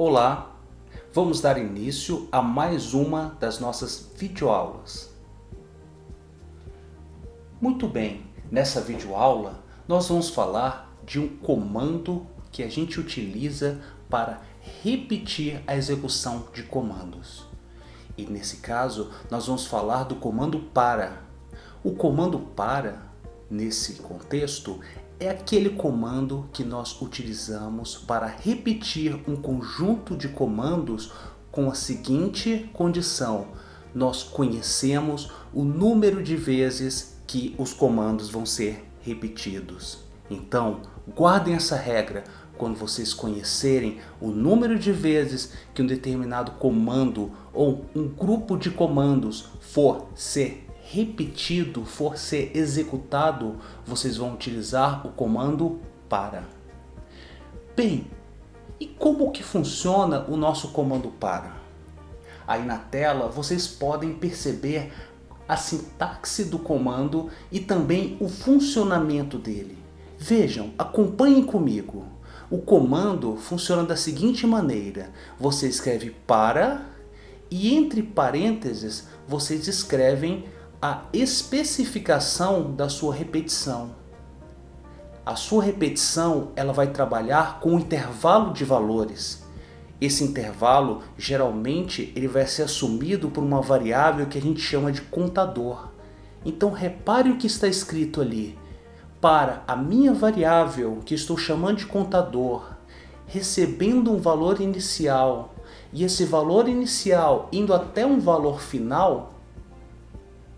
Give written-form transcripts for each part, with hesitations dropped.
Olá, vamos dar início a mais uma das nossas videoaulas. Muito bem, nessa videoaula nós vamos falar de um comando que a gente utiliza para repetir a execução de comandos. E nesse caso nós vamos falar do comando para. O comando para, nesse contexto, é aquele comando que nós utilizamos para repetir um conjunto de comandos com a seguinte condição: nós conhecemos o número de vezes que os comandos vão ser repetidos. Então, guardem essa regra. Quando vocês conhecerem o número de vezes que um determinado comando ou um grupo de comandos for ser repetido, for ser executado, vocês vão utilizar o comando para. Bem, e como que funciona o nosso comando para? Aí na tela vocês podem perceber a sintaxe do comando e também o funcionamento dele. Vejam, acompanhem comigo. O comando funciona da seguinte maneira: você escreve para e entre parênteses vocês escrevem a especificação da sua repetição. A sua repetição ela vai trabalhar com um intervalo de valores. Esse intervalo geralmente ele vai ser assumido por uma variável que a gente chama de contador. Então repare o que está escrito ali. Para a minha variável que estou chamando de contador, recebendo um valor inicial e esse valor inicial indo até um valor final,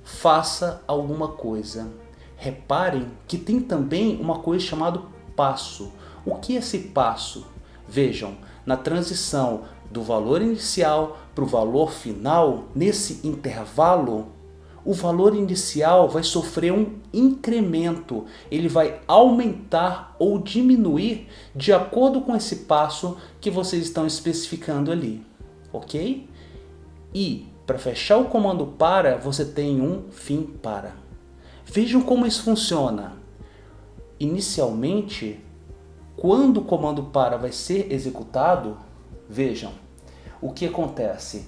faça alguma coisa. Reparem que tem também uma coisa chamada passo. O que é esse passo? Vejam, na transição do valor inicial para o valor final, nesse intervalo, o valor inicial vai sofrer um incremento. Ele vai aumentar ou diminuir de acordo com esse passo que vocês estão especificando ali. Ok? E para fechar o comando para, você tem um fim para. Vejam como isso funciona. Inicialmente, quando o comando para vai ser executado, vejam o que acontece.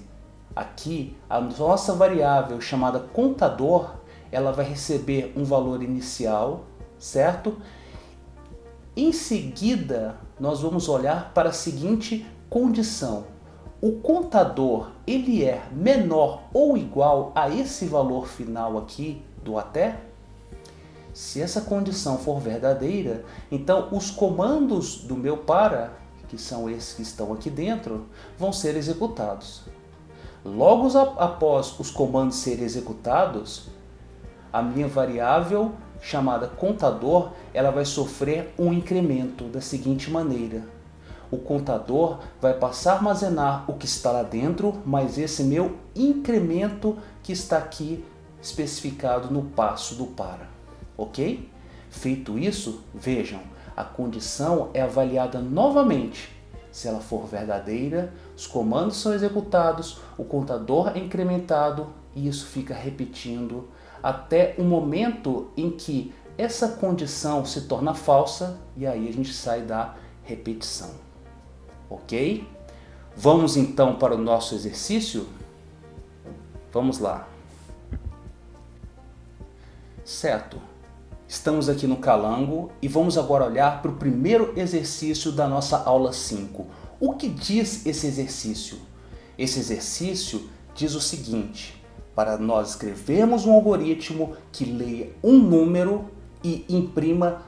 Aqui, a nossa variável chamada contador, ela vai receber um valor inicial, certo? Em seguida, nós vamos olhar para a seguinte condição: o contador ele é menor ou igual a esse valor final aqui do até? Se essa condição for verdadeira, então os comandos do meu para, que são esses que estão aqui dentro, vão ser executados. Logo após os comandos serem executados, a minha variável chamada contador, ela vai sofrer um incremento da seguinte maneira: o contador vai passar a armazenar o que está lá dentro, mais esse meu incremento que está aqui especificado no passo do para. Ok? Feito isso, vejam, a condição é avaliada novamente. Se ela for verdadeira, os comandos são executados, o contador é incrementado e isso fica repetindo até o momento em que essa condição se torna falsa e aí a gente sai da repetição. Ok? Vamos então para o nosso exercício? Vamos lá. Certo. Estamos aqui no Calango e vamos agora olhar para o primeiro exercício da nossa aula 5. O que diz esse exercício? Esse exercício diz o seguinte: para nós escrevermos um algoritmo que leia um número e imprima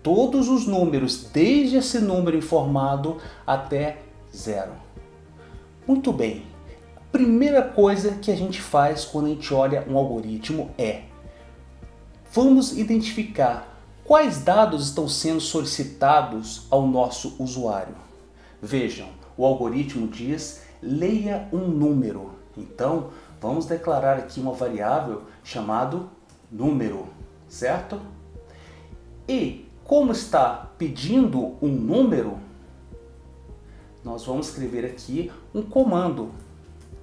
todos os números, desde esse número informado até 0. Muito bem. Primeira coisa que a gente faz quando a gente olha um algoritmo é: vamos identificar quais dados estão sendo solicitados ao nosso usuário. Vejam, o algoritmo diz leia um número. Então, vamos declarar aqui uma variável chamada número, certo? E como está pedindo um número, nós vamos escrever aqui um comando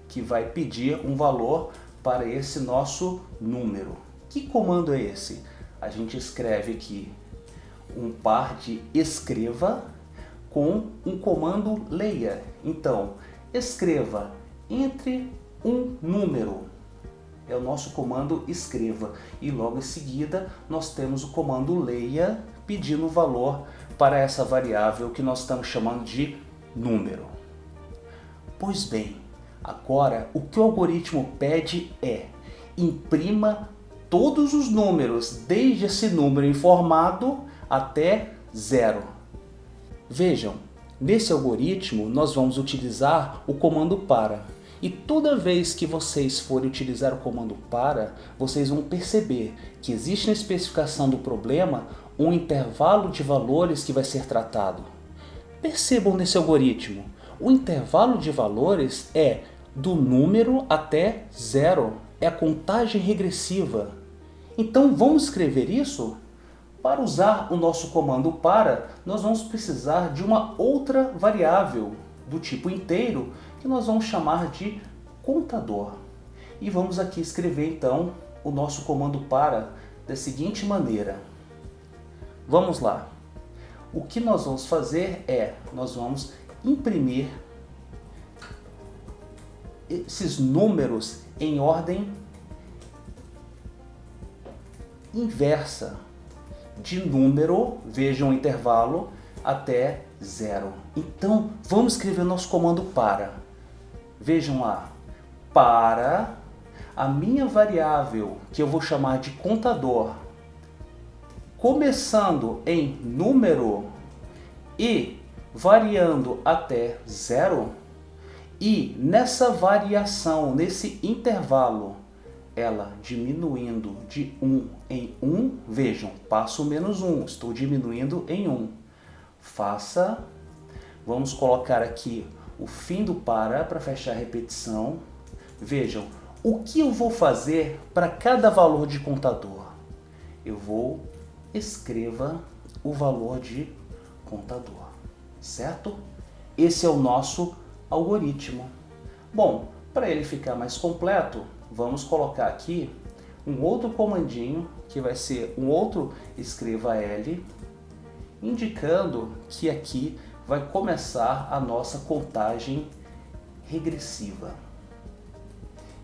que vai pedir um valor para esse nosso número. Que comando é esse? A gente escreve aqui um par de escreva com um comando leia. Então, escreva entre um número. É o nosso comando escreva. E logo em seguida, nós temos o comando leia, pedindo o valor para essa variável que nós estamos chamando de número. Pois bem, agora o que o algoritmo pede é imprima todos os números, desde esse número informado até 0. Vejam, nesse algoritmo nós vamos utilizar o comando para. E toda vez que vocês forem utilizar o comando para, vocês vão perceber que existe na especificação do problema um intervalo de valores que vai ser tratado. Percebam nesse algoritmo, o intervalo de valores é do número até 0, é a contagem regressiva. Então vamos escrever isso? Para usar o nosso comando para, nós vamos precisar de uma outra variável do tipo inteiro, que nós vamos chamar de contador. E vamos aqui escrever então o nosso comando para da seguinte maneira. Vamos lá. O que nós vamos fazer é, nós vamos imprimir esses números em ordem inversa, de número, vejam o intervalo, até 0. Então, vamos escrever nosso comando para. Vejam lá, para a minha variável, que eu vou chamar de contador, começando em número e variando até 0, e nessa variação, nesse intervalo, ela diminuindo de 1 em 1, vejam, passo menos 1, estou diminuindo em 1. Vamos colocar aqui o fim do para fechar a repetição. Vejam, o que eu vou fazer para cada valor de contador? Eu vou escreva o valor de contador, certo? Esse é o nosso algoritmo. Bom, para ele ficar mais completo, vamos colocar aqui um outro comandinho, que vai ser um outro escreva L, indicando que aqui vai começar a nossa contagem regressiva.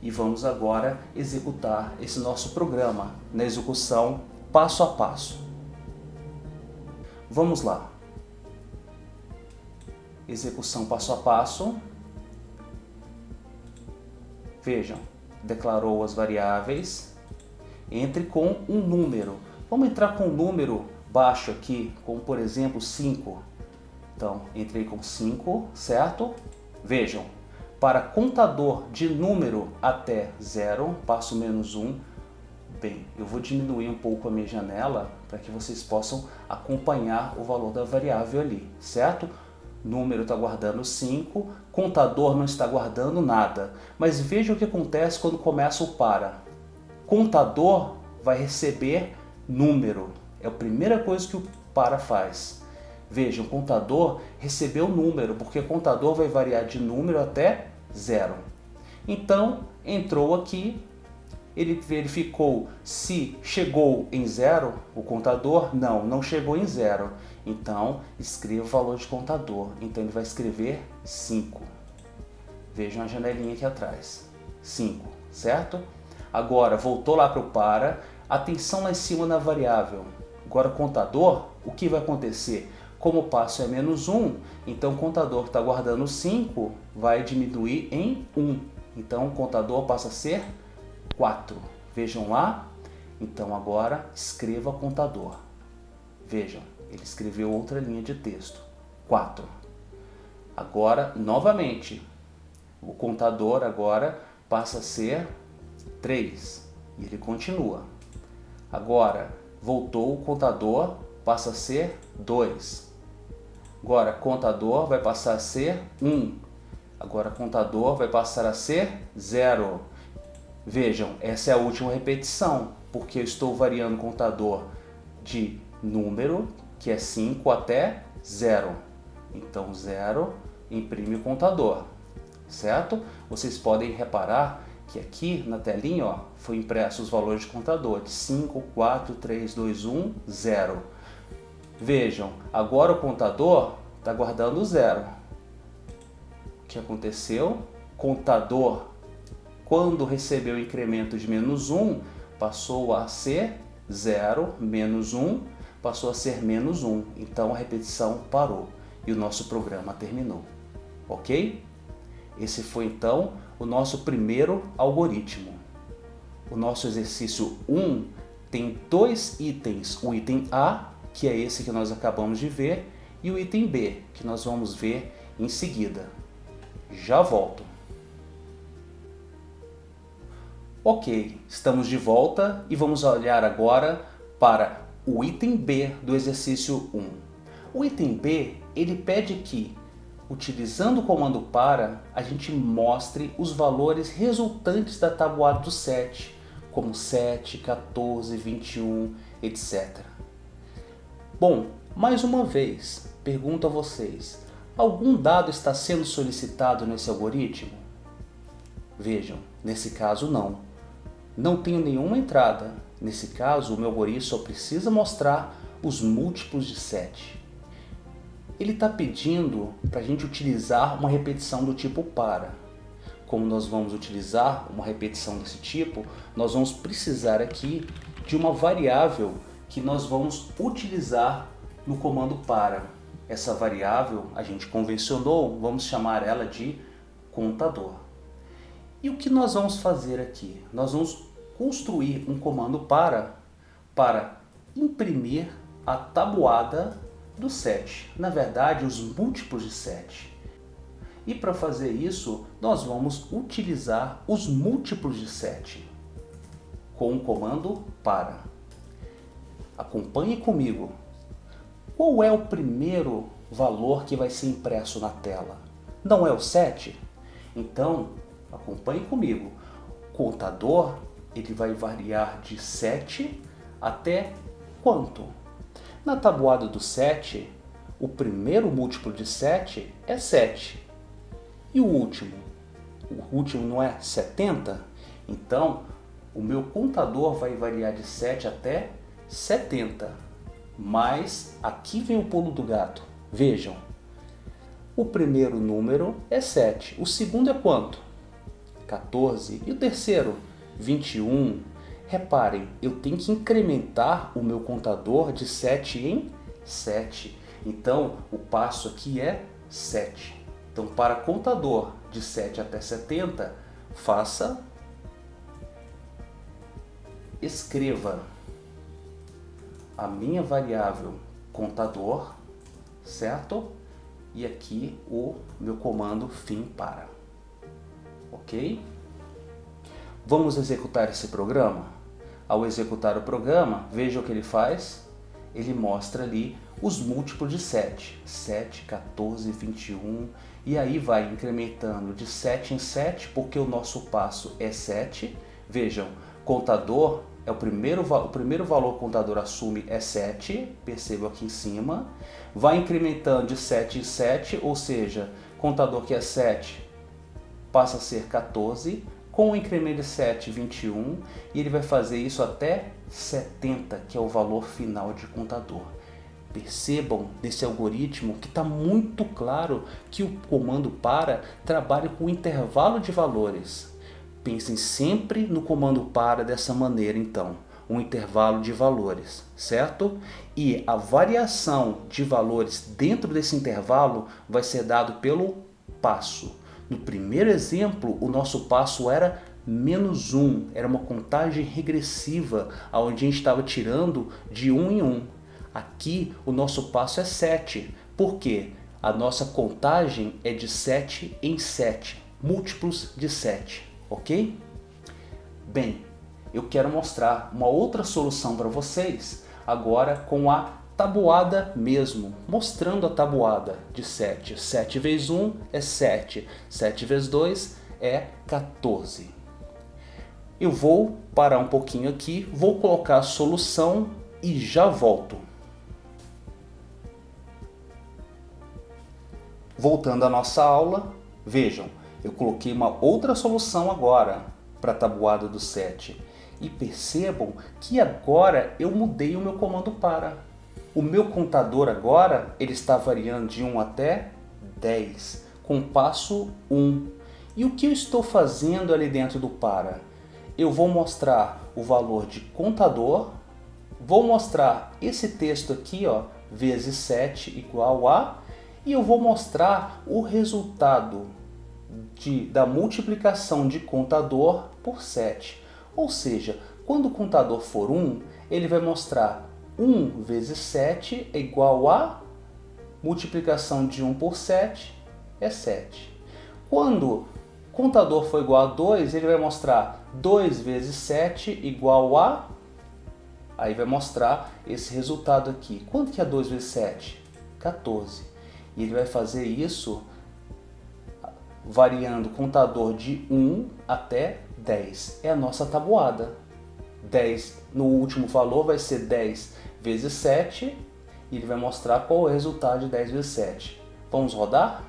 E vamos agora executar esse nosso programa na execução passo a passo. Vamos lá. Execução passo a passo. Vejam, declarou as variáveis. Entre com um número. Vamos entrar com um número baixo aqui, como por exemplo 5. Então, entrei com 5, certo? Vejam, para contador de número até 0, passo menos 1. Bem, eu vou diminuir um pouco a minha janela para que vocês possam acompanhar o valor da variável ali, certo? Número está guardando 5, contador não está guardando nada. Mas veja o que acontece quando começa o para. Contador vai receber número. É a primeira coisa que o para faz. Vejam, o contador recebeu número, porque o contador vai variar de número até 0. Então, entrou aqui, ele verificou se chegou em 0 o contador. Não chegou em 0. Então, escreva o valor de contador. Então, ele vai escrever 5. Vejam a janelinha aqui atrás. 5, certo? Agora, voltou lá para o para. Atenção lá em cima na variável. Agora, contador, o que vai acontecer? Como o passo é menos 1, então o contador que está guardando 5 vai diminuir em 1. Então, o contador passa a ser 4. Vejam lá. Então, agora, escreva contador. Vejam, ele escreveu outra linha de texto. 4. Agora, novamente, o contador agora passa a ser 3. E ele continua. Agora, voltou o contador, passa a ser 2. Agora, contador vai passar a ser 1. Agora, contador vai passar a ser 0. Vejam, essa é a última repetição, porque eu estou variando o contador de número, que é 5, até 0. Então, 0, imprime o contador, certo? Vocês podem reparar que aqui na telinha, ó, foi impresso os valores de contador de 5, 4, 3, 2, 1, 0. Vejam, agora o contador está guardando o 0. O que aconteceu? Contador, quando recebeu o incremento de menos 1, passou a ser 0, menos 1, passou a ser menos 1. Então a repetição parou e o nosso programa terminou. Ok? Esse foi então o nosso primeiro algoritmo. O nosso exercício 1 tem 2 itens. O item A, que é esse que nós acabamos de ver, e o item B, que nós vamos ver em seguida. Já volto. Ok, estamos de volta e vamos olhar agora para o item B do exercício 1. O item B, ele pede que, utilizando o comando para, a gente mostre os valores resultantes da tabuada do 7, como 7, 14, 21, etc. Bom, mais uma vez, pergunto a vocês, algum dado está sendo solicitado nesse algoritmo? Vejam, nesse caso não. Não tenho nenhuma entrada. Nesse caso, o meu algoritmo só precisa mostrar os múltiplos de 7. Ele está pedindo para a gente utilizar uma repetição do tipo para. Como nós vamos utilizar uma repetição desse tipo, nós vamos precisar aqui de uma variável que nós vamos utilizar no comando para. Essa variável a gente convencionou, vamos chamar ela de contador. E o que nós vamos fazer aqui? Nós vamos construir um comando para imprimir a tabuada do 7. Na verdade, os múltiplos de 7. E para fazer isso, nós vamos utilizar os múltiplos de 7 com o comando para. Acompanhe comigo. Qual é o primeiro valor que vai ser impresso na tela? Não é o 7? Então, acompanhe comigo. O contador, ele vai variar de 7 até quanto? Na tabuada do 7, o primeiro múltiplo de 7 é 7. E o último? O último não é 70? Então, o meu contador vai variar de 7 até 70. Mas aqui vem o pulo do gato. Vejam, o primeiro número é 7. O segundo é quanto? 14. E o terceiro? 21. Reparem, eu tenho que incrementar o meu contador de 7 em 7. Então, o passo aqui é 7. Então, para contador de 7 até 70, escreva a minha variável contador, certo? E aqui o meu comando fim para. Ok? Vamos executar esse programa? Ao executar o programa, veja o que ele faz. Ele mostra ali os múltiplos de 7. 7, 14, 21. E aí vai incrementando de 7 em 7, porque o nosso passo é 7. Vejam, contador, o primeiro valor que o contador assume é 7. Perceba aqui em cima. Vai incrementando de 7 em 7, ou seja, contador que é 7 passa a ser 14. Com o incremento de 7, 21, e ele vai fazer isso até 70, que é o valor final de contador. Percebam nesse algoritmo que está muito claro que o comando para trabalha com intervalo de valores. Pensem sempre no comando para dessa maneira então, um intervalo de valores, certo? E a variação de valores dentro desse intervalo vai ser dado pelo passo. No primeiro exemplo, o nosso passo era menos 1, era uma contagem regressiva, onde a gente estava tirando de 1 em 1. Aqui, o nosso passo é 7, porque a nossa contagem é de 7 em 7, múltiplos de 7, ok? Bem, eu quero mostrar uma outra solução para vocês, agora com a tabuada mesmo, mostrando a tabuada de 7. 7 vezes 1 é 7, 7 vezes 2 é 14. Eu vou parar um pouquinho aqui, vou colocar a solução e já volto. Voltando à nossa aula, vejam, eu coloquei uma outra solução agora para a tabuada do 7. E percebam que agora eu mudei o meu comando para. O meu contador agora, ele está variando de 1 até 10, com passo 1. E o que eu estou fazendo ali dentro do para? Eu vou mostrar o valor de contador, vou mostrar esse texto aqui, ó, vezes 7 igual a, e eu vou mostrar o resultado da multiplicação de contador por 7. Ou seja, quando o contador for 1, ele vai mostrar 1 vezes 7 é igual a multiplicação de 1 por 7 é 7. Quando o contador for igual a 2, ele vai mostrar 2 vezes 7 igual a... Aí vai mostrar esse resultado aqui. Quanto que é 2 vezes 7? 14. E ele vai fazer isso variando o contador de 1 até 10. É a nossa tabuada. 10 no último valor vai ser 10 vezes 7. E ele vai mostrar qual é o resultado de 10 vezes 7. Vamos rodar?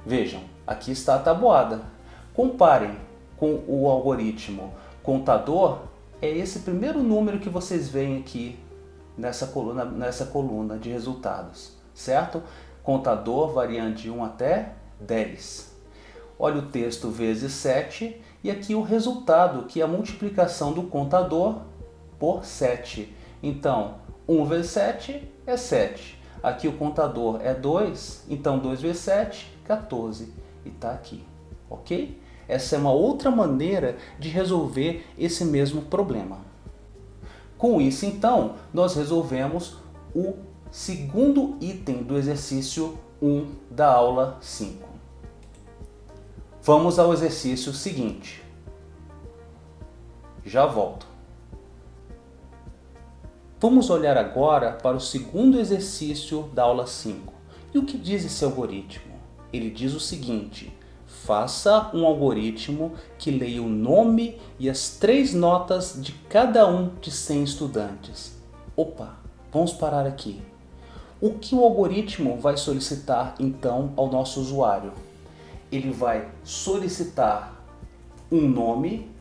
Vejam, aqui está a tabuada. Comparem com o algoritmo contador. É esse primeiro número que vocês veem aqui nessa coluna de resultados, certo? Contador variando de 1 até 10. Olha o texto vezes 7 e aqui o resultado, que é a multiplicação do contador por 7. Então, 1 vezes 7 é 7. Aqui o contador é 2, então 2 vezes 7, 14. E está aqui, ok? Essa é uma outra maneira de resolver esse mesmo problema. Com isso, então, nós resolvemos o segundo item do exercício 1 da aula 5. Vamos ao exercício seguinte. Já volto. Vamos olhar agora para o segundo exercício da aula 5. E o que diz esse algoritmo? Ele diz o seguinte: faça um algoritmo que leia o nome e as 3 notas de cada um de 100 estudantes. Opa, vamos parar aqui. O que o algoritmo vai solicitar então ao nosso usuário? Ele vai solicitar um nome.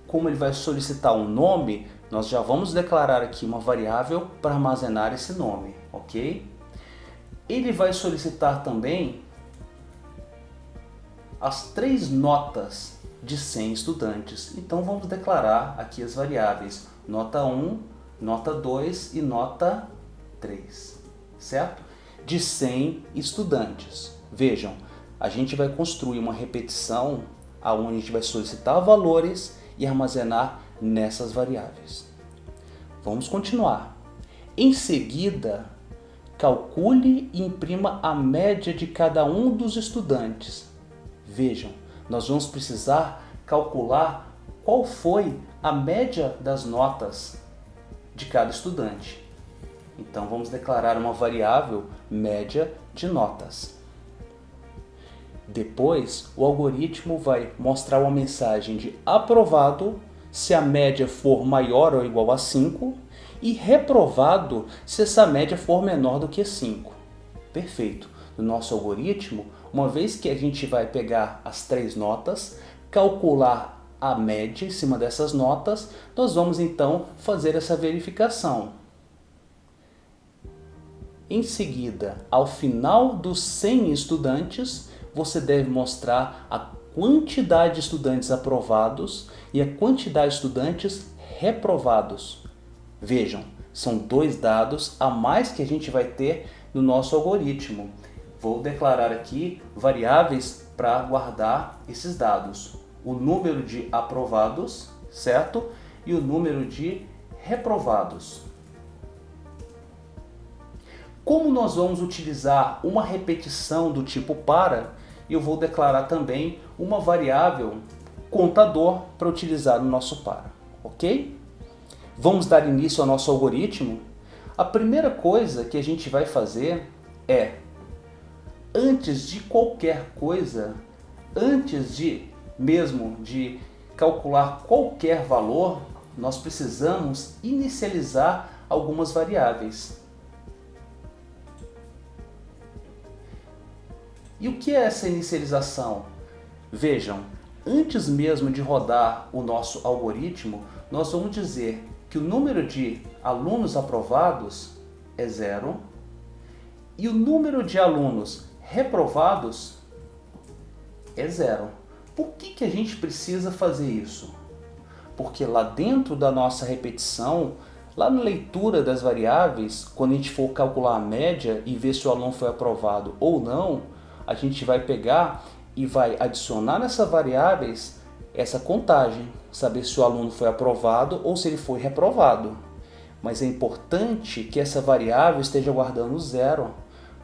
Como ele vai solicitar um nome, nós já vamos declarar aqui uma variável para armazenar esse nome, ok? Ele vai solicitar também as 3 notas de 100 estudantes. Então vamos declarar aqui as variáveis nota 1, nota 2 e nota 3, certo? De 100 estudantes. Vejam, a gente vai construir uma repetição onde a gente vai solicitar valores e armazenar nessas variáveis. Vamos continuar. Em seguida, calcule e imprima a média de cada um dos estudantes. Vejam, nós vamos precisar calcular qual foi a média das notas de cada estudante. Então vamos declarar uma variável média de notas. Depois, o algoritmo vai mostrar uma mensagem de aprovado se a média for maior ou igual a 5 e reprovado se essa média for menor do que 5. Perfeito. No nosso algoritmo, uma vez que a gente vai pegar as 3 notas, calcular a média em cima dessas notas, nós vamos então fazer essa verificação. Em seguida, ao final dos 100 estudantes, você deve mostrar a quantidade de estudantes aprovados e a quantidade de estudantes reprovados. Vejam, são 2 dados a mais que a gente vai ter no nosso algoritmo. Vou declarar aqui variáveis para guardar esses dados. O número de aprovados, certo? E o número de reprovados. Como nós vamos utilizar uma repetição do tipo para, eu vou declarar também uma variável contador para utilizar no nosso para, ok? Vamos dar início ao nosso algoritmo? A primeira coisa que a gente vai fazer é, antes de qualquer coisa, antes de calcular qualquer valor, nós precisamos inicializar algumas variáveis. E o que é essa inicialização? Vejam, antes mesmo de rodar o nosso algoritmo, nós vamos dizer que o número de alunos aprovados é 0 e o número de alunos reprovados é 0. Por que a gente precisa fazer isso? Porque lá dentro da nossa repetição, lá na leitura das variáveis, quando a gente for calcular a média e ver se o aluno foi aprovado ou não, a gente vai pegar e vai adicionar nessas variáveis essa contagem, saber se o aluno foi aprovado ou se ele foi reprovado. Mas é importante que essa variável esteja guardando 0.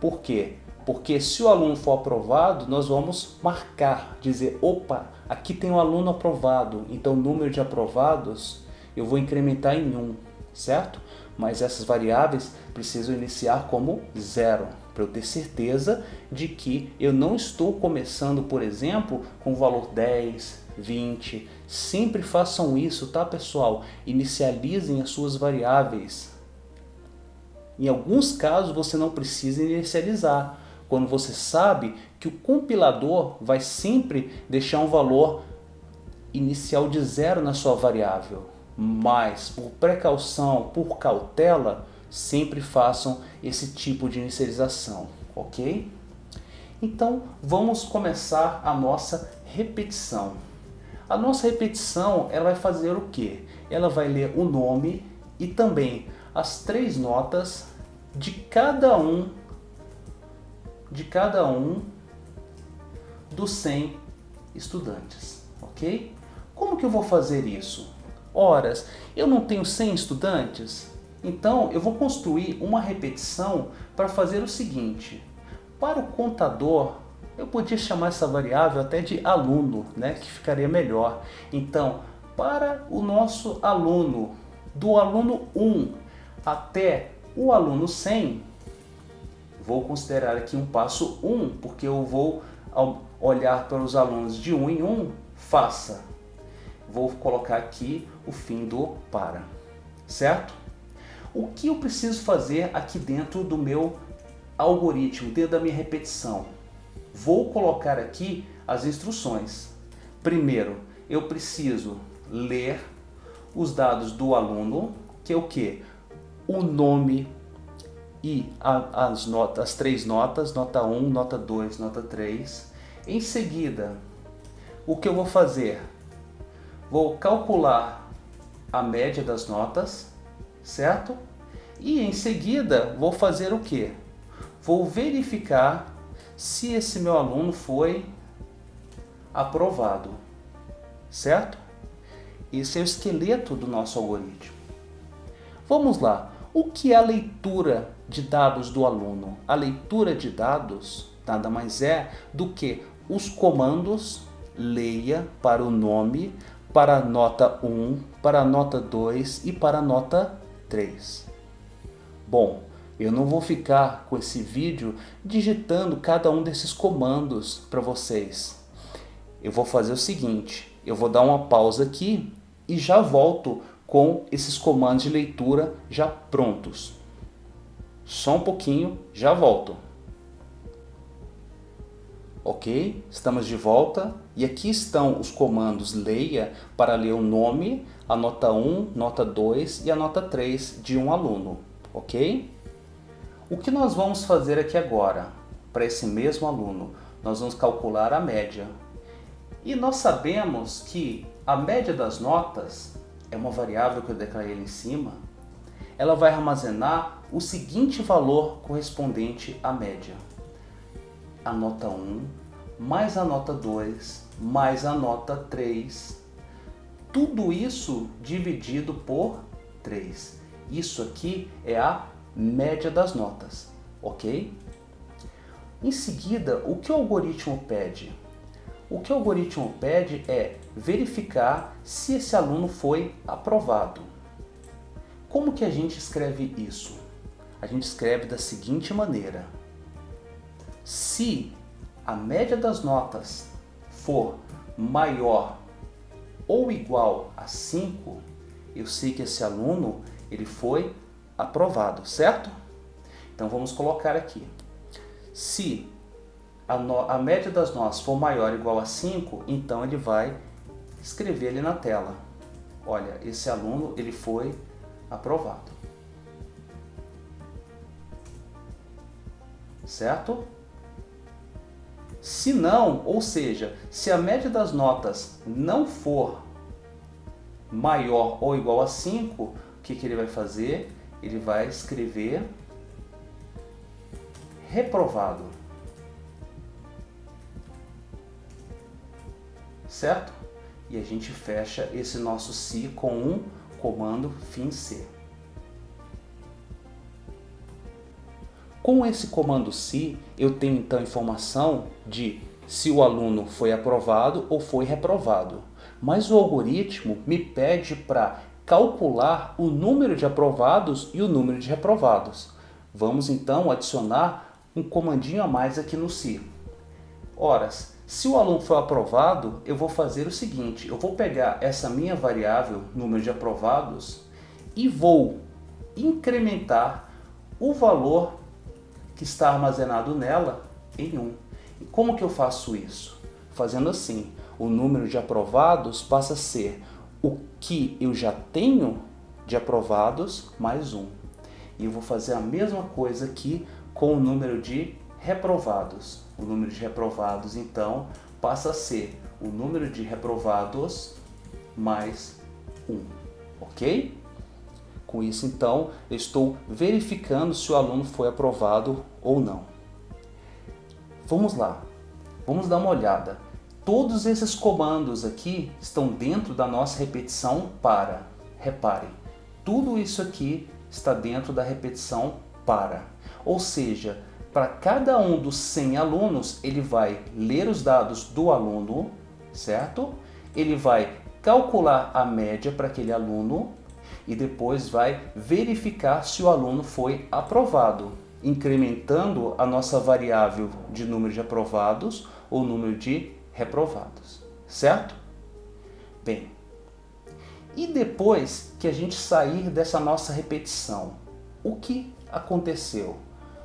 Por quê? Porque se o aluno for aprovado, nós vamos marcar, dizer, opa, aqui tem um aluno aprovado, então o número de aprovados eu vou incrementar em 1, certo? Mas essas variáveis precisam iniciar como 0, para eu ter certeza de que eu não estou começando, por exemplo, com o valor 10, 20. Sempre façam isso, tá, pessoal? Inicializem as suas variáveis. Em alguns casos você não precisa inicializar, quando você sabe que o compilador vai sempre deixar um valor inicial de 0 na sua variável. Mas, por precaução, por cautela, sempre façam esse tipo de inicialização, ok? Então, vamos começar a nossa repetição. A nossa repetição, ela vai fazer o quê? Ela vai ler o nome e também as 3 notas de cada um dos 100 estudantes, ok? Como que eu vou fazer isso? Horas, eu não tenho 100 estudantes? Então, eu vou construir uma repetição para fazer o seguinte. Para o contador, eu podia chamar essa variável até de aluno, né? Que ficaria melhor. Então, para o nosso aluno, do aluno 1 até o aluno 100, vou considerar aqui um passo 1, porque eu vou olhar para os alunos de 1 em 1, faça. Vou colocar aqui o fim do para, certo? O que eu preciso fazer aqui dentro do meu algoritmo, dentro da minha repetição? Vou colocar aqui as instruções. Primeiro, eu preciso ler os dados do aluno, que é o quê? O nome e as 3 notas, nota 1, nota 2, nota 3. Em seguida, o que eu vou fazer? Vou calcular a média das notas, certo? E em seguida, vou fazer o quê? Vou verificar se esse meu aluno foi aprovado, certo? Esse é o esqueleto do nosso algoritmo. Vamos lá. O que é a leitura de dados do aluno? A leitura de dados nada mais é do que os comandos leia para o nome, para a nota 1, para a nota 2 e para a nota 3. Bom, eu não vou ficar com esse vídeo digitando cada um desses comandos para vocês. Eu vou fazer o seguinte, eu vou dar uma pausa aqui e já volto com esses comandos de leitura já prontos. Só um pouquinho, já volto. Ok, estamos de volta e aqui estão os comandos leia para ler o nome, a nota 1, nota 2 e a nota 3 de um aluno, ok? O que nós vamos fazer aqui agora? Para esse mesmo aluno, nós vamos calcular a média. E nós sabemos que a média das notas é uma variável que eu declarei ali em cima. Ela vai armazenar o seguinte valor correspondente à média. A nota 1, mais a nota 2, mais a nota 3. Tudo isso dividido por 3. Isso aqui é a média das notas, ok? Em seguida, o que o algoritmo pede? O que o algoritmo pede é verificar se esse aluno foi aprovado. Como que a gente escreve isso? A gente escreve da seguinte maneira. Se a média das notas for maior ou igual a 5, eu sei que esse aluno ele foi aprovado, certo? Então vamos colocar aqui. Se a média das notas for maior ou igual a 5, então ele vai escrever ali na tela. Olha, esse aluno ele foi aprovado. Certo? Se não, ou seja, se a média das notas não for maior ou igual a 5, o que ele vai fazer? Ele vai escrever reprovado. Certo? E a gente fecha esse nosso se com um comando FINC. Com esse comando se, eu tenho então informação de se o aluno foi aprovado ou foi reprovado. Mas o algoritmo me pede para calcular o número de aprovados e o número de reprovados. Vamos então adicionar um comandinho a mais aqui no se. Ora, se o aluno for aprovado, eu vou fazer o seguinte, eu vou pegar essa minha variável, número de aprovados, e vou incrementar o valor que está armazenado nela em 1. E como que eu faço isso? Fazendo assim, o número de aprovados passa a ser o que eu já tenho de aprovados mais 1. E eu vou fazer a mesma coisa aqui com o número de reprovados. O número de reprovados, então, passa a ser o número de reprovados mais 1. Ok? Com isso, então, eu estou verificando se o aluno foi aprovado ou não. Vamos lá. Vamos dar uma olhada. Todos esses comandos aqui estão dentro da nossa repetição para. Reparem, tudo isso aqui está dentro da repetição para. Ou seja, para cada um dos 100 alunos, ele vai ler os dados do aluno, certo? Ele vai calcular a média para aquele aluno e depois vai verificar se o aluno foi aprovado, incrementando a nossa variável de número de aprovados ou número de reprovados, certo? Bem, e depois que a gente sair dessa nossa repetição, o que aconteceu?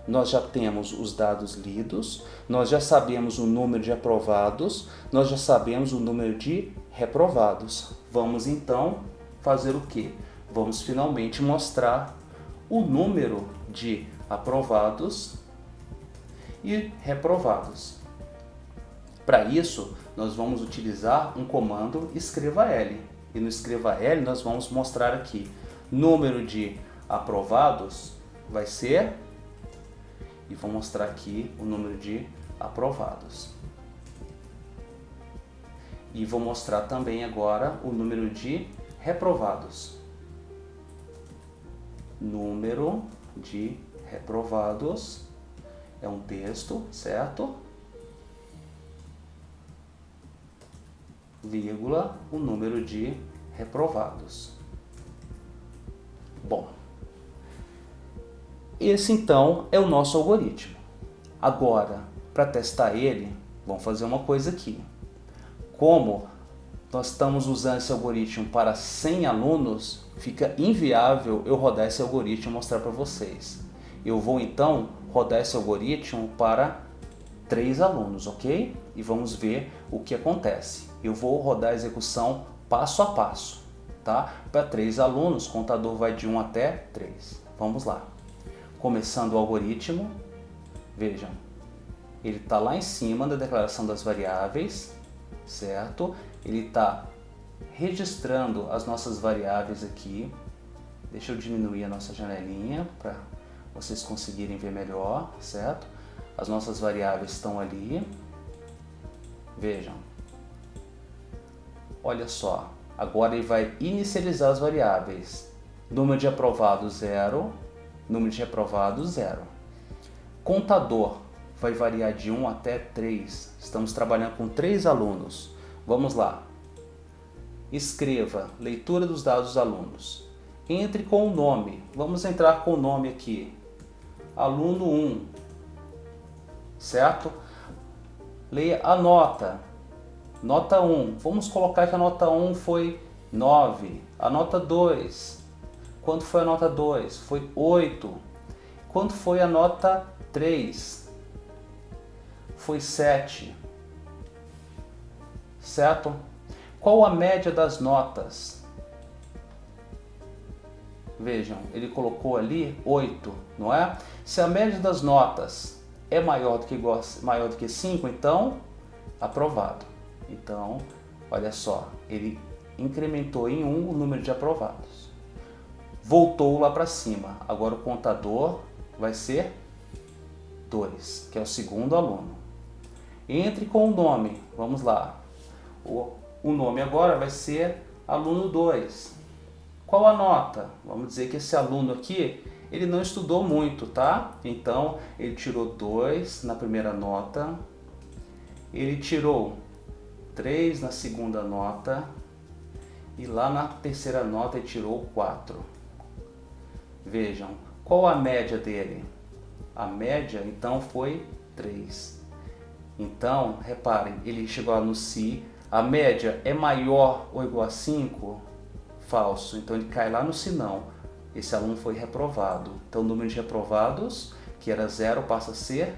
Nós já temos os dados lidos, nós já sabemos o número de aprovados, nós já sabemos o número de reprovados. Vamos então fazer o quê? Vamos finalmente mostrar o número de aprovados e reprovados. Para isso, nós vamos utilizar um comando escreva-l. E no escreva-l nós vamos mostrar aqui número de aprovados vai ser, e vou mostrar aqui o número de aprovados. E vou mostrar também agora o número de reprovados. Número de reprovados é um texto, certo? Vírgula, o número de reprovados. Bom, esse então é o nosso algoritmo. Agora, para testar ele, vamos fazer uma coisa aqui. Como nós estamos usando esse algoritmo para 100 alunos, fica inviável eu rodar esse algoritmo e mostrar para vocês. Eu vou então rodar esse algoritmo para 3 alunos, ok? E vamos ver o que acontece. Eu vou rodar a execução passo a passo, tá? Para 3 alunos, o contador vai de 1 até 3. Vamos lá. Começando o algoritmo, vejam, ele está lá em cima da declaração das variáveis, certo? Ele está registrando as nossas variáveis aqui. Deixa eu diminuir a nossa janelinha para vocês conseguirem ver melhor, certo? As nossas variáveis estão ali. Vejam. Olha só. Agora ele vai inicializar as variáveis. Número de aprovados 0. Número de reprovados 0. Contador vai variar de 1 até 3. Estamos trabalhando com 3 alunos. Vamos lá. Escreva leitura dos dados dos alunos. Entre com o nome. Vamos entrar com o nome aqui. Aluno 1. Certo? Leia a nota. Nota 1. Vamos colocar que a nota 1 foi 9. A nota 2. Quanto foi a nota 2? Foi 8. Quanto foi a nota 3? Foi 7. Certo? Qual a média das notas? Vejam, ele colocou ali 8, não é? Se a média das notas é maior do que 5, então aprovado. Então, olha só, ele incrementou em 1 o número de aprovados. Voltou lá para cima. Agora o contador vai ser 2, que é o segundo aluno. Entre com o nome. Vamos lá. O nome agora vai ser aluno 2. Qual a nota? Vamos dizer que esse aluno aqui, ele não estudou muito, tá? Então, ele tirou 2 na primeira nota. Ele tirou 3 na segunda nota. E lá na terceira nota ele tirou 4. Vejam, qual a média dele? A média, então, foi 3. Então, reparem, ele chegou lá no se. A média é maior ou igual a 5? Falso. Então, ele cai lá no se não. Esse aluno foi reprovado. Então, o número de reprovados, que era 0, passa a ser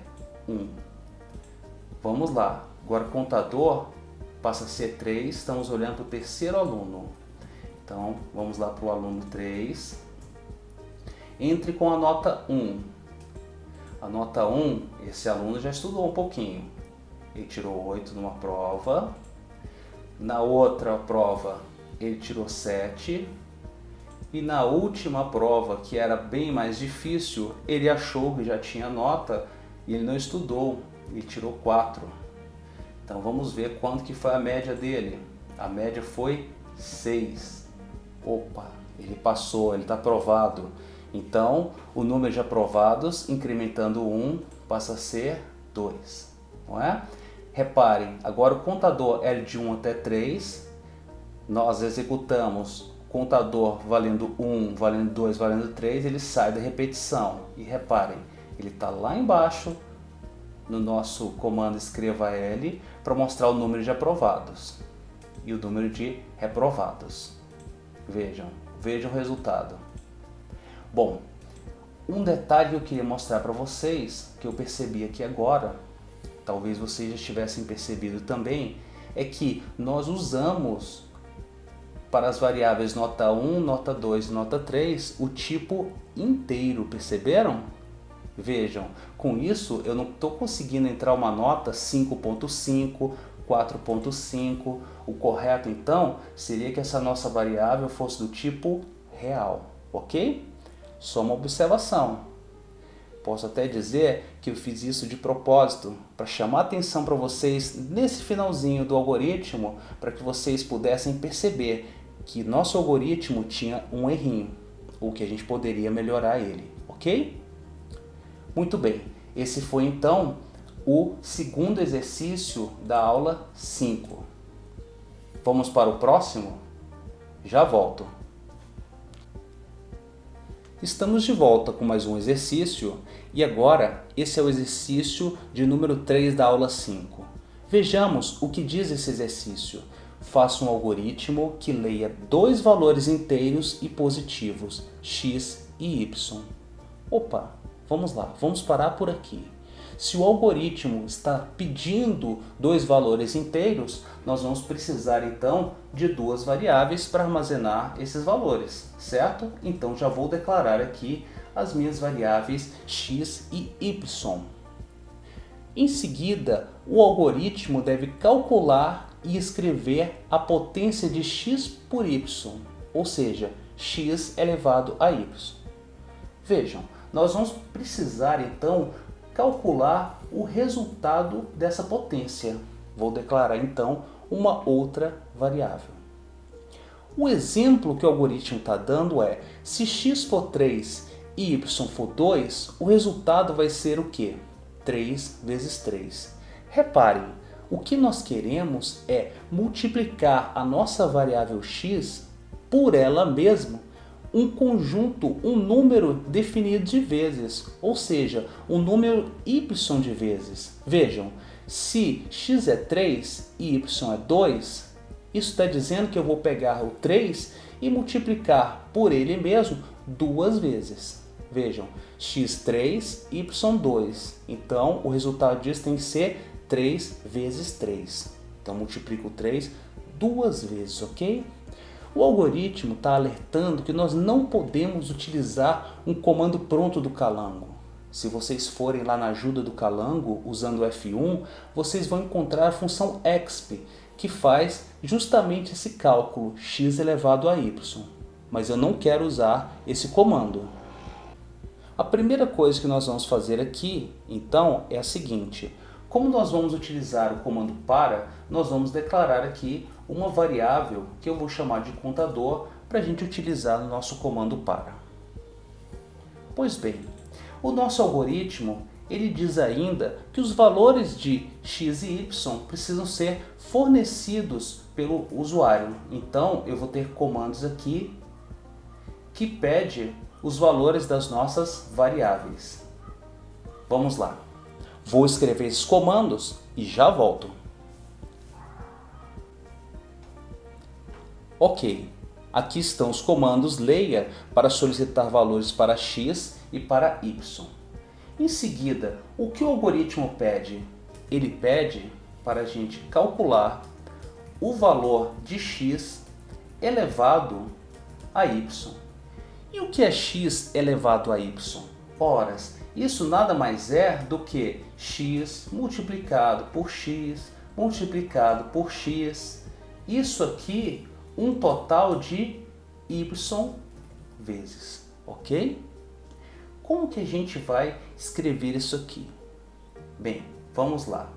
1. Vamos lá. Agora, o contador passa a ser 3. Estamos olhando para o terceiro aluno. Então, vamos lá para o aluno 3. Entre com a nota 1. A nota 1, esse aluno já estudou um pouquinho. Ele tirou 8 numa prova. Na outra prova, ele tirou 7. E na última prova, que era bem mais difícil, ele achou que já tinha nota e ele não estudou. Ele tirou 4. Então vamos ver quanto que foi a média dele. A média foi 6. Opa, ele passou, ele está aprovado. Então, o número de aprovados, incrementando 1, passa a ser 2, não é? Reparem, agora o contador era de 1 até 3, nós executamos o contador valendo 1, valendo 2, valendo 3, ele sai da repetição. E reparem, ele está lá embaixo, no nosso comando escreva L, para mostrar o número de aprovados e o número de reprovados. Vejam o resultado. Bom, um detalhe que eu queria mostrar para vocês, que eu percebi aqui agora, talvez vocês já tivessem percebido também, é que nós usamos para as variáveis nota 1, nota 2 e nota 3 o tipo inteiro, perceberam? Vejam, com isso eu não estou conseguindo entrar uma nota 5.5, 4.5, o correto então seria que essa nossa variável fosse do tipo real, ok? Só uma observação. Posso até dizer que eu fiz isso de propósito, para chamar a atenção para vocês nesse finalzinho do algoritmo, para que vocês pudessem perceber que nosso algoritmo tinha um errinho, ou que a gente poderia melhorar ele, ok? Muito bem, esse foi então o segundo exercício da aula 5. Vamos para o próximo? Já volto. Estamos de volta com mais um exercício e agora esse é o exercício de número 3 da aula 5. Vejamos o que diz esse exercício. Faça um algoritmo que leia 2 valores inteiros e positivos, x e y. Opa, vamos lá, vamos parar por aqui. Se o algoritmo está pedindo 2 valores inteiros, nós vamos precisar então de 2 variáveis para armazenar esses valores, certo? Então já vou declarar aqui as minhas variáveis x e y. Em seguida, o algoritmo deve calcular e escrever a potência de x por y, ou seja, x elevado a y. Vejam, nós vamos precisar então calcular o resultado dessa potência. Vou declarar então uma outra variável. O exemplo que o algoritmo está dando é, se x for 3 e y for 2, o resultado vai ser o quê? 3 vezes 3. Reparem, o que nós queremos é multiplicar a nossa variável x por ela mesma, um conjunto, um número definido de vezes, ou seja, um número y de vezes. Vejam, se x é 3 e y é 2, isso está dizendo que eu vou pegar o 3 e multiplicar por ele mesmo 2 vezes. Vejam, x3, y2. Então, o resultado disso tem que ser 3 vezes 3. Então, multiplico 3 2 vezes, ok? O algoritmo está alertando que nós não podemos utilizar um comando pronto do Calango. Se vocês forem lá na ajuda do Calango, usando o F1, vocês vão encontrar a função exp, que faz justamente esse cálculo, x elevado a y. Mas eu não quero usar esse comando. A primeira coisa que nós vamos fazer aqui, então, é a seguinte. Como nós vamos utilizar o comando para, nós vamos declarar aqui uma variável que eu vou chamar de contador para a gente utilizar no nosso comando para. Pois bem, o nosso algoritmo ele diz ainda que os valores de x e y precisam ser fornecidos pelo usuário. Então eu vou ter comandos aqui que pede os valores das nossas variáveis. Vamos lá. Vou escrever esses comandos e já volto. Ok, aqui estão os comandos leia para solicitar valores para x e para y. Em seguida, o que o algoritmo pede? Ele pede para a gente calcular o valor de x elevado a y. E o que é x elevado a y? Ora, isso nada mais é do que x multiplicado por x multiplicado por x. Isso aqui, um total de y vezes, ok? Como que a gente vai escrever isso aqui? Bem, vamos lá.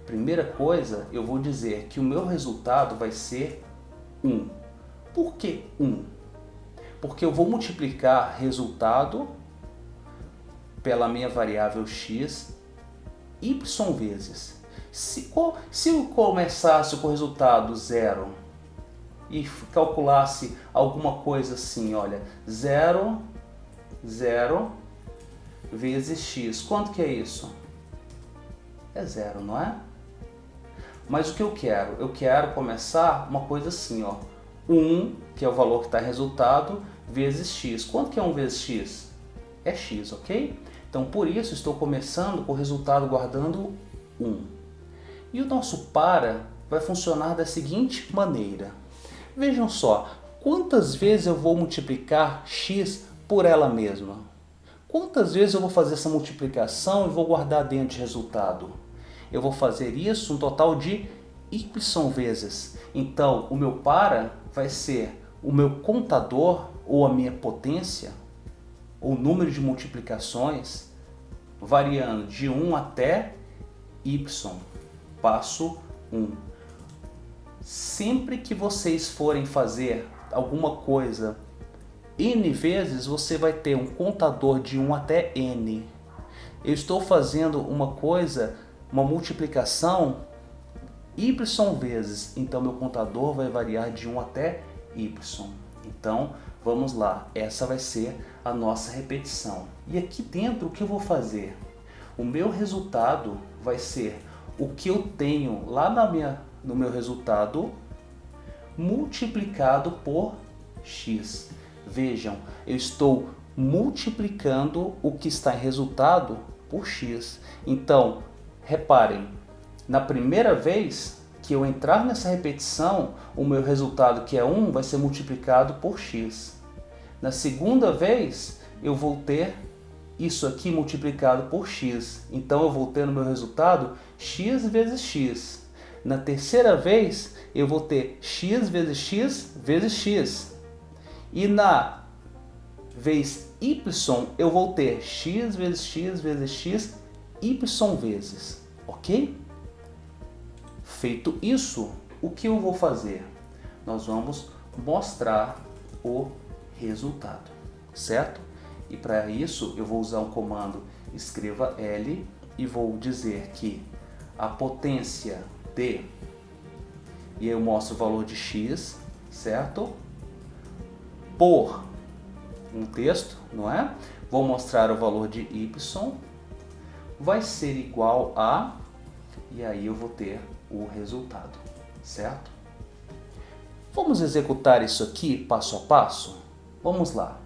Primeira coisa, eu vou dizer que o meu resultado vai ser 1. Por que 1? Porque eu vou multiplicar resultado pela minha variável x y vezes. Se eu começasse com o resultado 0 e calculasse alguma coisa assim, olha, 0, 0 vezes x, quanto que é isso? É 0, não é? Mas o que eu quero? Eu quero começar uma coisa assim, ó, 1, que é o valor que está em resultado, vezes x. Quanto que é 1 vezes x? É x, ok? Então, por isso, estou começando com o resultado guardando 1. E o nosso para vai funcionar da seguinte maneira. Vejam só, quantas vezes eu vou multiplicar x por ela mesma? Quantas vezes eu vou fazer essa multiplicação e vou guardar dentro de resultado? Eu vou fazer isso um total de y vezes. Então, o meu para vai ser o meu contador ou a minha potência, ou número de multiplicações, variando de 1 até y. Passo 1. Sempre que vocês forem fazer alguma coisa n vezes, você vai ter um contador de 1 até n. Eu estou fazendo uma coisa, uma multiplicação y vezes, então meu contador vai variar de 1 até y. Então, vamos lá, essa vai ser a nossa repetição. E aqui dentro, o que eu vou fazer? O meu resultado vai ser o que eu tenho lá no meu resultado multiplicado por x. Vejam, eu estou multiplicando o que está em resultado por x. Então, reparem, na primeira vez que eu entrar nessa repetição, o meu resultado, que é 1, vai ser multiplicado por x. Na segunda vez, eu vou ter isso aqui multiplicado por x. Então, eu vou ter no meu resultado x vezes x. Na terceira vez, eu vou ter x vezes x vezes x. E na vez y, eu vou ter x vezes x vezes x, y vezes. Ok? Feito isso, o que eu vou fazer? Nós vamos mostrar o resultado, certo? E para isso, eu vou usar um comando escreva L e vou dizer que a potência de, e eu mostro o valor de x, certo? Por um texto, não é? Vou mostrar o valor de y, vai ser igual a, e aí eu vou ter o resultado, certo? Vamos executar isso aqui passo a passo? Vamos lá.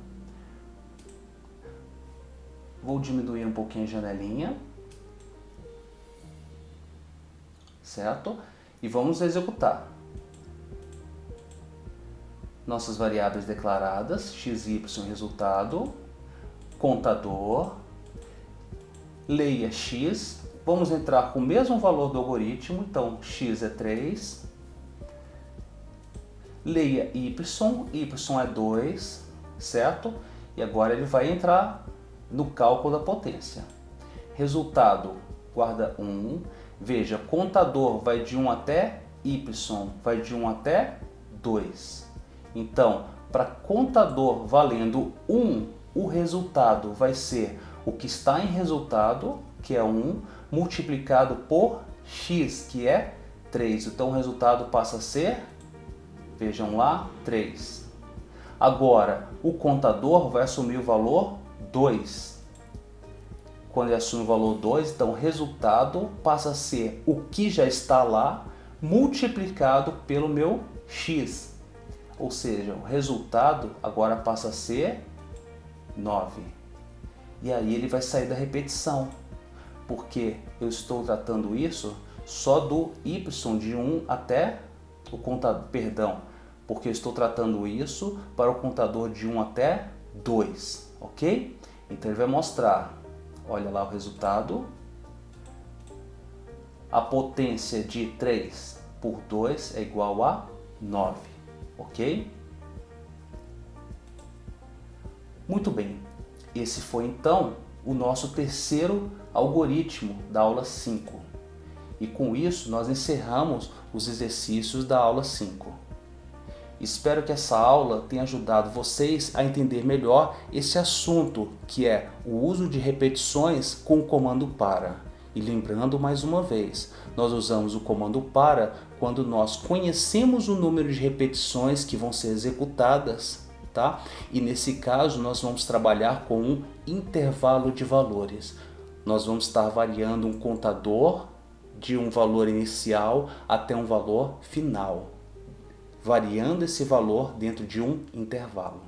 Vou diminuir um pouquinho a janelinha, certo? E vamos executar. nossas variáveis declaradas, x e y resultado, contador, leia x, vamos entrar com o mesmo valor do algoritmo, então x é 3, leia y, y é 2, certo? E agora ele vai entrar no cálculo da potência. Resultado, guarda 1, veja, contador vai de 1 até y, vai de 1 até 2. Então, para contador valendo 1, o resultado vai ser o que está em resultado, que é 1, multiplicado por x, que é 3. Então, o resultado passa a ser, vejam lá, 3. Agora, o contador vai assumir o valor 2. Quando ele assume o valor 2, então o resultado passa a ser o que já está lá, multiplicado pelo meu x. Ou seja, o resultado agora passa a ser 9. E aí ele vai sair da repetição, porque eu estou tratando isso só do y de 1 até o contador, porque eu estou tratando isso para o contador de 1 até 2, ok? Então ele vai mostrar, olha lá o resultado, a potência de 3 por 2 é igual a 9, ok? Muito bem, esse foi então o nosso terceiro algoritmo da aula 5. E com isso nós encerramos os exercícios da aula 5. Espero que essa aula tenha ajudado vocês a entender melhor esse assunto, que é o uso de repetições com o comando para. E lembrando mais uma vez, nós usamos o comando para quando nós conhecemos o número de repetições que vão ser executadas, tá? E nesse caso nós vamos trabalhar com um intervalo de valores. Nós vamos estar variando um contador de um valor inicial até um valor final, variando esse valor dentro de um intervalo.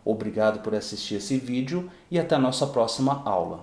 Obrigado por assistir esse vídeo e até a nossa próxima aula.